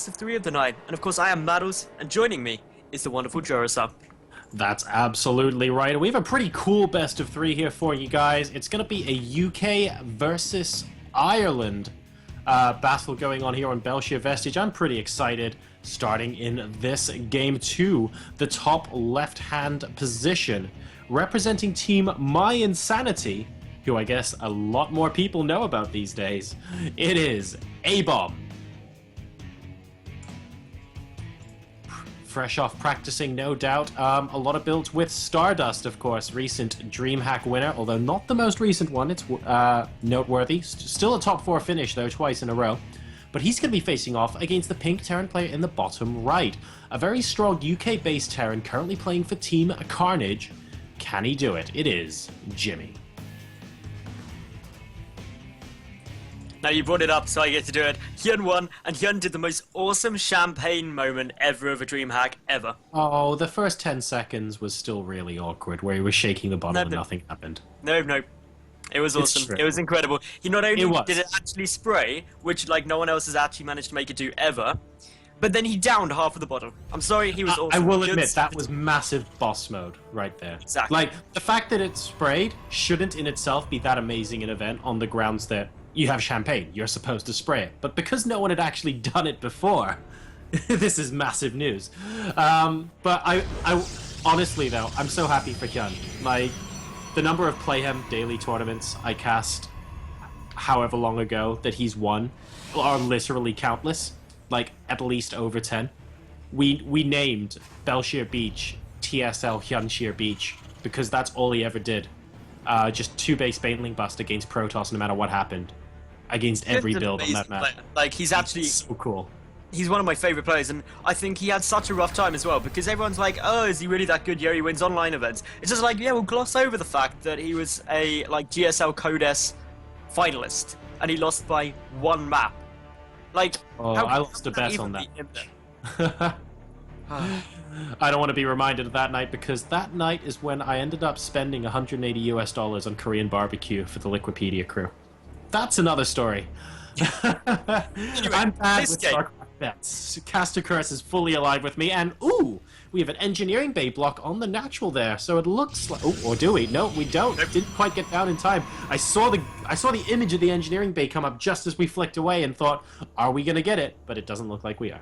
best of 3 of the night. And of course, I am Maddles, and joining me is the wonderful Jorasa. That's absolutely right. We have a pretty cool best of 3 here for you guys. It's going to be a UK versus Ireland battle going on here on Belshire Vestige. I'm pretty excited. Starting in this game 2, the top left-hand position, representing Team My Insanity, who I guess a lot more people know about these days. It is ABomb. Fresh off practicing, no doubt. A lot of builds with Stardust, of course, recent DreamHack winner, although not the most recent one. It's noteworthy. Still a top 4 finish, though, twice in a row. But he's going to be facing off against the pink Terran player in the bottom right. A very strong UK-based Terran currently playing for Team Carnage. Can he do it? It is Jimmeh. Now you brought it up, so I get to do it. Hyun won, and Hyun did the most awesome champagne moment ever of a DreamHack ever. Oh, the first 10 seconds was still really awkward, where he was shaking the bottle and nothing happened. No. It was awesome. It was incredible. He not only did it actually spray, which like no one else has actually managed to make it do ever, but then he downed half of the bottle. I'm sorry, he was awesome. I will admit, that was massive boss mode right there. Exactly. Like, the fact that it sprayed shouldn't in itself be that amazing an event on the grounds that you have champagne, you're supposed to spray it. But because no one had actually done it before, this is massive news. But I honestly though, I'm so happy for Hyun. Like, the number of Playhem daily tournaments I cast however long ago that he's won are literally countless. Like, at least over 10. We named Belshire Beach TSL Hyunshire Beach because that's all he ever did. Just 2 base Baneling bust against Protoss no matter what happened. Against every build on that map. Like, he's actually so cool. He's one of my favorite players, and I think he had such a rough time as well, because everyone's like, oh, is he really that good? Yeah, he wins online events. It's just like, yeah, we'll gloss over the fact that he was a, like, GSL Codes finalist, and he lost by 1 map. Like, I lost a bet on that. I don't want to be reminded of that night, because that night is when I ended up spending $180 US on Korean barbecue for the Liquipedia crew. That's another story. I'm bad with StarCraft bets. Caster Curse is fully alive with me, and ooh, we have an engineering bay block on the natural there. So it looks like, oh, or do we? No, we don't. Didn't quite get down in time. I saw the image of the engineering bay come up just as we flicked away, and thought, are we gonna get it? But it doesn't look like we are.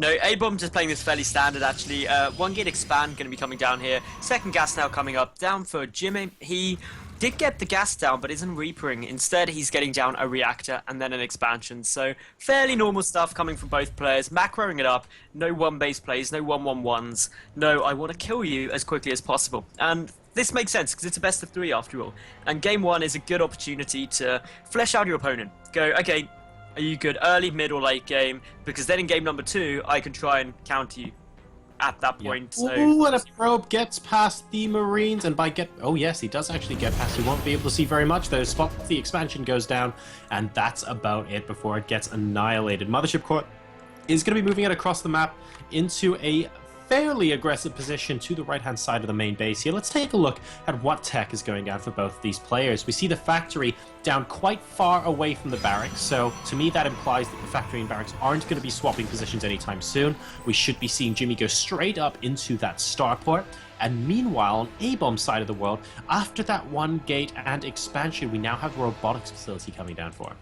No, ABomb just playing this fairly standard, actually. 1 gate expand going to be coming down here. 2nd gas now coming up. Down for Jimmeh. He did get the gas down, but isn't reapering. Instead, he's getting down a reactor and then an expansion. So, fairly normal stuff coming from both players. Macroing it up. No 1-base plays, no 1-1-1s. No, I want to kill you as quickly as possible. And this makes sense, because it's a best of 3 after all. And game 1 is a good opportunity to flesh out your opponent. Go, okay, are you good early, mid, or late game? Because then in game number 2, I can try and counter you at that point. Yeah. So, ooh, and a probe gets past the Marines, and oh yes, he does actually get past. He won't be able to see very much though. Spot the expansion goes down, and that's about it before it gets annihilated. Mothership Core is going to be moving it across the map into a fairly aggressive position to the right-hand side of the main base here. Let's take a look at what tech is going down for both of these players. We see the factory down quite far away from the barracks, so to me that implies that the factory and barracks aren't going to be swapping positions anytime soon. We should be seeing Jimmeh go straight up into that starport. And meanwhile, on ABomb side of the world, after that 1 gate and expansion, we now have the robotics facility coming down for him.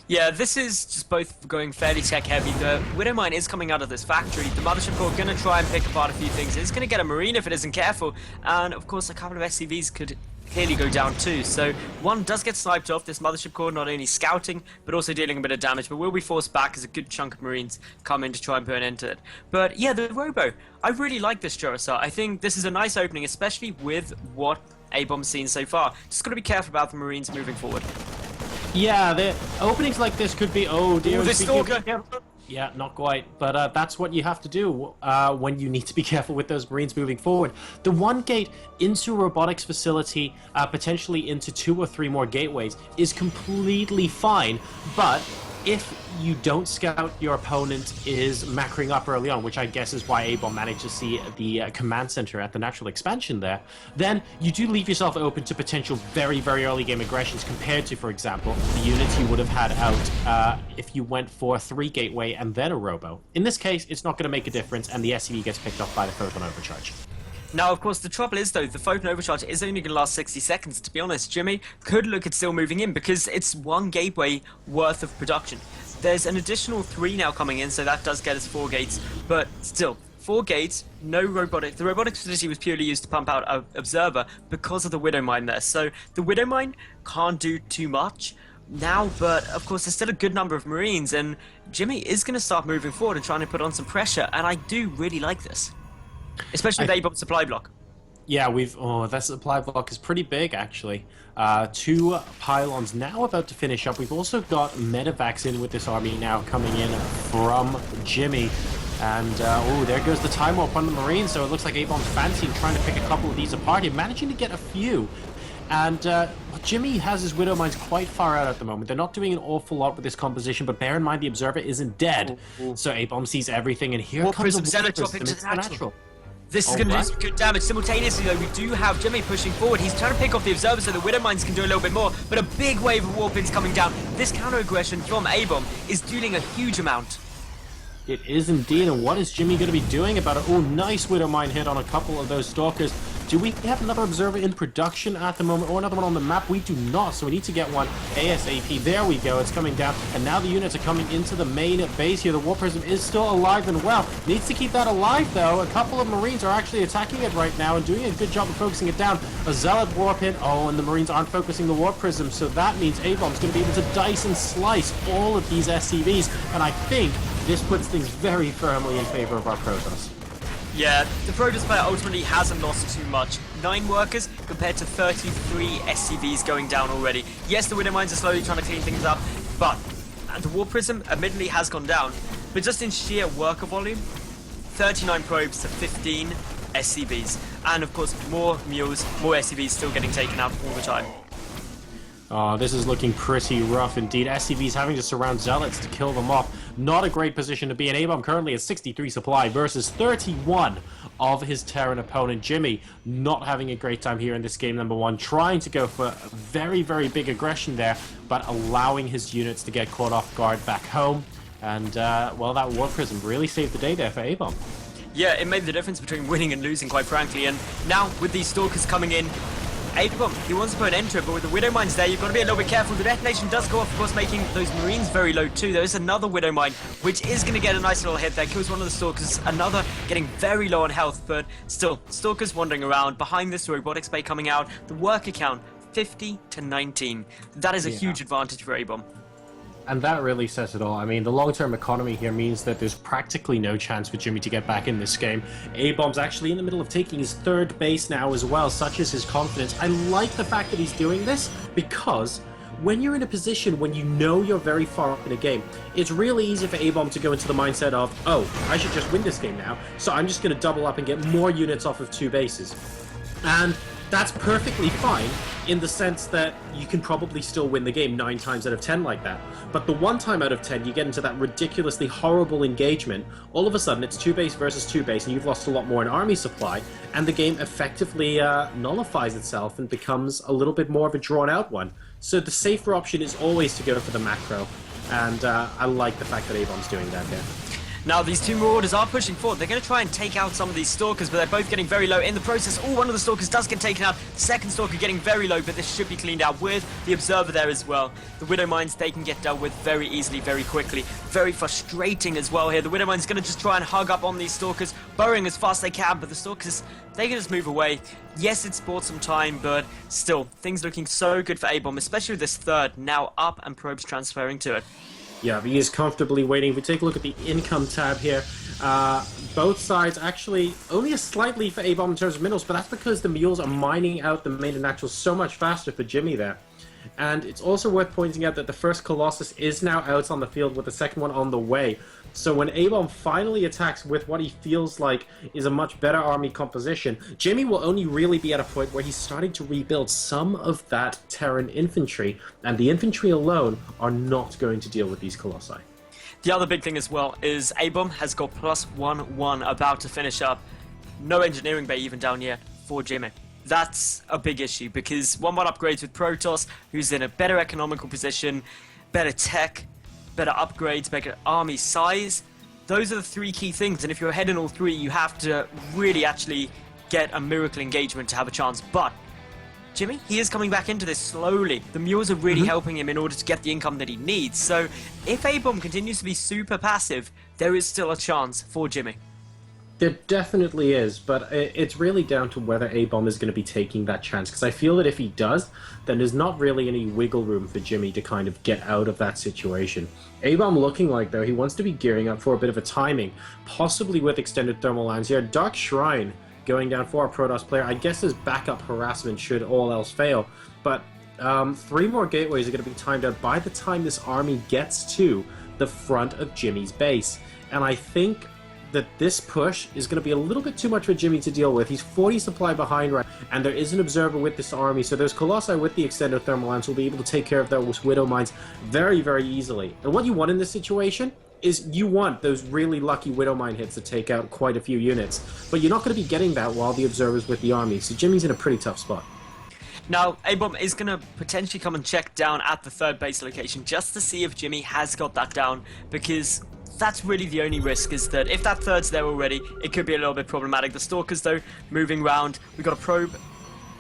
yeah, this is just both going fairly tech-heavy. The Widowmine is coming out of this factory. The Mothership Core going to try and pick apart a few things. It's going to get a Marine if it isn't careful. And, of course, a couple of SCVs could clearly go down too. So, 1 does get sniped off. This Mothership Core not only scouting, but also dealing a bit of damage. But will be forced back as a good chunk of Marines come in to try and put an end to it. But, yeah, the Robo. I really like this Jorasa. I think this is a nice opening, especially with what ABomb's seen so far. Just got to be careful about the Marines moving forward. Yeah, the openings like this could be, oh dear. Ooh, the Stalker! Yeah, not quite, but that's what you have to do when you need to be careful with those Marines moving forward. The 1 gate into a robotics facility, potentially into 2 or 3 more gateways, is completely fine, but if you don't scout your opponent is macroing up early on, which I guess is why ABomb managed to see the command center at the natural expansion there, then you do leave yourself open to potential very, very early game aggressions compared to, for example, the units you would have had out if you went for a 3 gateway and then a robo. In this case, it's not going to make a difference, and the SCV gets picked off by the photon overcharge. Now, of course, the trouble is, though, the photon overcharge is only going to last 60 seconds. To be honest, Jimmeh could look at still moving in because it's 1 gateway worth of production. There's an additional 3 now coming in, so that does get us 4 gates. But still, 4 gates, no robotic. The robotic facility was purely used to pump out an observer because of the Widow Mine there. So the Widow Mine can't do too much now, but of course there's still a good number of Marines, and Jimmeh is going to start moving forward and trying to put on some pressure, and I do really like this. Especially with ABomb supply block. Yeah, that supply block is pretty big, actually. 2 pylons now about to finish up. We've also got medevacs in with this army now coming in from Jimmeh. And, there goes the time warp on the Marines, so it looks like ABomb's fancying trying to pick a couple of these apart here, managing to get a few. And Jimmeh has his Widow Mines quite far out at the moment. They're not doing an awful lot with this composition, but bear in mind the Observer isn't dead. So ABomb sees everything, and here comes the Warp Prism into the natural. This is going to do some good damage. Simultaneously, though, we do have Jimmeh pushing forward. He's trying to pick off the Observer so the Widow Mines can do a little bit more, but a big wave of Warpins coming down. This counter-aggression from ABomb is dealing a huge amount. It is indeed, and what is Jimmeh going to be doing about it? Oh, nice Widow Mine hit on a couple of those Stalkers. Do we have another Observer in production at the moment, or another one on the map? We do not, so we need to get one ASAP. There we go, it's coming down, and now the units are coming into the main base here. The Warp Prism is still alive and well. Needs to keep that alive, though. A couple of Marines are actually attacking it right now and doing a good job of focusing it down. A Zealot Warp in. Oh, and the Marines aren't focusing the Warp Prism, so that means ABomb's going to be able to dice and slice all of these SCVs, and I think this puts things very firmly in favor of our Protoss. Yeah, the Protoss player ultimately hasn't lost too much. 9 workers compared to 33 SCVs going down already. Yes, the Widow Mines are slowly trying to clean things up, but the Warp Prism admittedly has gone down. But just in sheer worker volume, 39 probes to 15 SCVs. And of course, more mules, more SCVs still getting taken out all the time. Oh, this is looking pretty rough indeed. SCV's having to surround Zealots to kill them off. Not a great position to be in. ABomb currently at 63 supply versus 31 of his Terran opponent. Jimmeh not having a great time here in this game number 1. Trying to go for a very, very big aggression there, but allowing his units to get caught off guard back home. And, well, that Warp Prism really saved the day there for ABomb. Yeah, it made the difference between winning and losing, quite frankly. And now, with these Stalkers coming in, ABomb, he wants to put an end to it, but with the Widow Mines there, you've got to be a little bit careful. The detonation does go off, of course, making those Marines very low too. There is another Widow Mine, which is going to get a nice little hit there. Kills one of the Stalkers, another getting very low on health, but still, Stalkers wandering around. Behind this, Robotics Bay coming out. The worker count, 50 to 19. That is a huge advantage for ABomb. And that really says it all. I mean, the long-term economy here means that there's practically no chance for Jimmeh to get back in this game. ABomb's actually in the middle of taking his 3rd base now as well, such is his confidence. I like the fact that he's doing this because when you're in a position when you know you're very far up in a game, it's really easy for ABomb to go into the mindset of, oh, I should just win this game now, so I'm just going to double up and get more units off of 2 bases. And that's perfectly fine in the sense that you can probably still win the game 9 times out of 10 like that. But the 1 time out of 10 you get into that ridiculously horrible engagement, all of a sudden it's 2 base versus 2 base and you've lost a lot more in army supply, and the game effectively nullifies itself and becomes a little bit more of a drawn out one. So the safer option is always to go for the macro, and I like the fact that ABomb's doing that here. Now, these 2 Marauders are pushing forward. They're going to try and take out some of these Stalkers, but they're both getting very low. In the process, one of the Stalkers does get taken out. The second Stalker getting very low, but this should be cleaned out with the Observer there as well. The Widow Mines, they can get dealt with very easily, very quickly. Very frustrating as well here. The Widow Mines going to just try and hug up on these Stalkers, burrowing as fast as they can, but the Stalkers, they can just move away. Yes, it's bought some time, but still, things looking so good for ABomb, especially with this 3rd now up and probes transferring to it. Yeah, he is comfortably waiting. If we take a look at the income tab here, both sides actually only a slight lead for ABomb in terms of minerals, but that's because the mules are mining out the main and naturals so much faster for Jimmeh there. And it's also worth pointing out that the first Colossus is now out on the field with the second one on the way. So when ABomb finally attacks with what he feels like is a much better army composition, Jimmeh will only really be at a point where he's starting to rebuild some of that Terran infantry, and the infantry alone are not going to deal with these Colossi. The other big thing as well is ABomb has got +1/1 about to finish up. No engineering bay even down yet for Jimmeh. That's a big issue because 1/1 upgrades with Protoss, who's in a better economical position, better tech, better upgrades, better army size. Those are the three key things, and if you're ahead in all three, you have to really actually get a miracle engagement to have a chance. But Jimmeh, he is coming back into this slowly. The mules are really helping him in order to get the income that he needs. So if ABomb continues to be super passive, there is still a chance for Jimmeh. There definitely is, but it's really down to whether ABomb is going to be taking that chance, because I feel that if he does, then there's not really any wiggle room for Jimmeh to kind of get out of that situation. ABomb looking like, though, he wants to be gearing up for a bit of a timing, possibly with extended thermal lines here. Dark Shrine going down for a Protoss player, I guess as backup harassment should all else fail, but 3 more gateways are going to be timed out by the time this army gets to the front of Jimmeh's base, and I think that this push is going to be a little bit too much for Jimmeh to deal with. He's 40 supply behind, right, and there is an observer with this army, so those Colossi with the extended thermal lines will be able to take care of those Widow Mines very, very easily. And what you want in this situation is you want those really lucky Widow Mine hits to take out quite a few units, but you're not going to be getting that while the observer's with the army, so Jimmeh's in a pretty tough spot. Now, ABomb is going to potentially come and check down at the third base location just to see if Jimmeh has got that down, because that's really the only risk, is that if that third's there already, it could be a little bit problematic. The Stalkers, though, moving round. We've got a probe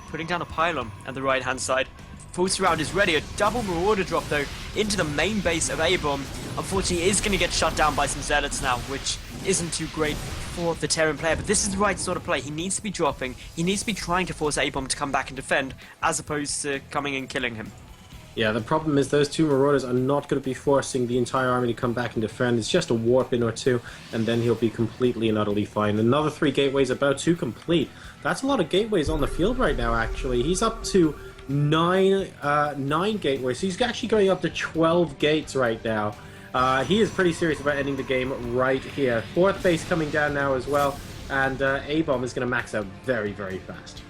putting down a pylon at the right-hand side. Full surround is ready. A double Marauder drop, though, into the main base of ABomb. Unfortunately, is going to get shut down by some Zealots now, which isn't too great for the Terran player. But this is the right sort of play. He needs to be dropping. He needs to be trying to force ABomb to come back and defend, as opposed to coming and killing him. Yeah, the problem is those 2 Marauders are not going to be forcing the entire army to come back and defend. It's just a warp in or 2, and then he'll be completely and utterly fine. Another 3 gateways about to complete. That's a lot of gateways on the field right now, actually. He's up to 9 gateways, so he's actually going up to 12 gates right now. He is pretty serious about ending the game right here. 4th base coming down now as well, and ABomb is going to max out very, very fast.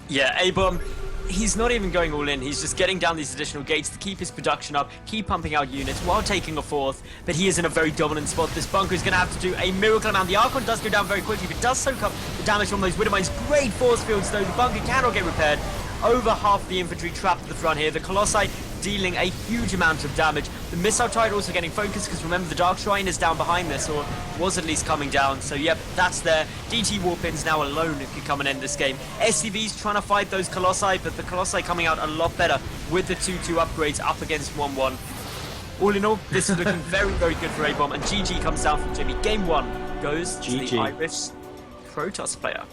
Yeah, ABomb, he's not even going all in. He's just getting down these additional gates to keep his production up, keep pumping out units while taking a 4th, but he is in a very dominant spot. This bunker is going to have to do a miracle amount. The Archon does go down very quickly, but does soak up the damage from those Widow Mines. Great force fields, though. The bunker cannot get repaired. Over half the infantry trapped at the front here. The Colossi dealing a huge amount of damage. The missile turret also getting focused, because remember, the Dark Shrine is down behind this, or was at least coming down. So yep, that's there. DT Warpins now alone can come and end this game. SCV's trying to fight those Colossi, but the Colossi coming out a lot better with the 2-2 upgrades up against 1-1. All in all, this is looking very, very good for ABomb, and GG comes down from Jimmeh. Game 1 goes to the Irish Protoss player.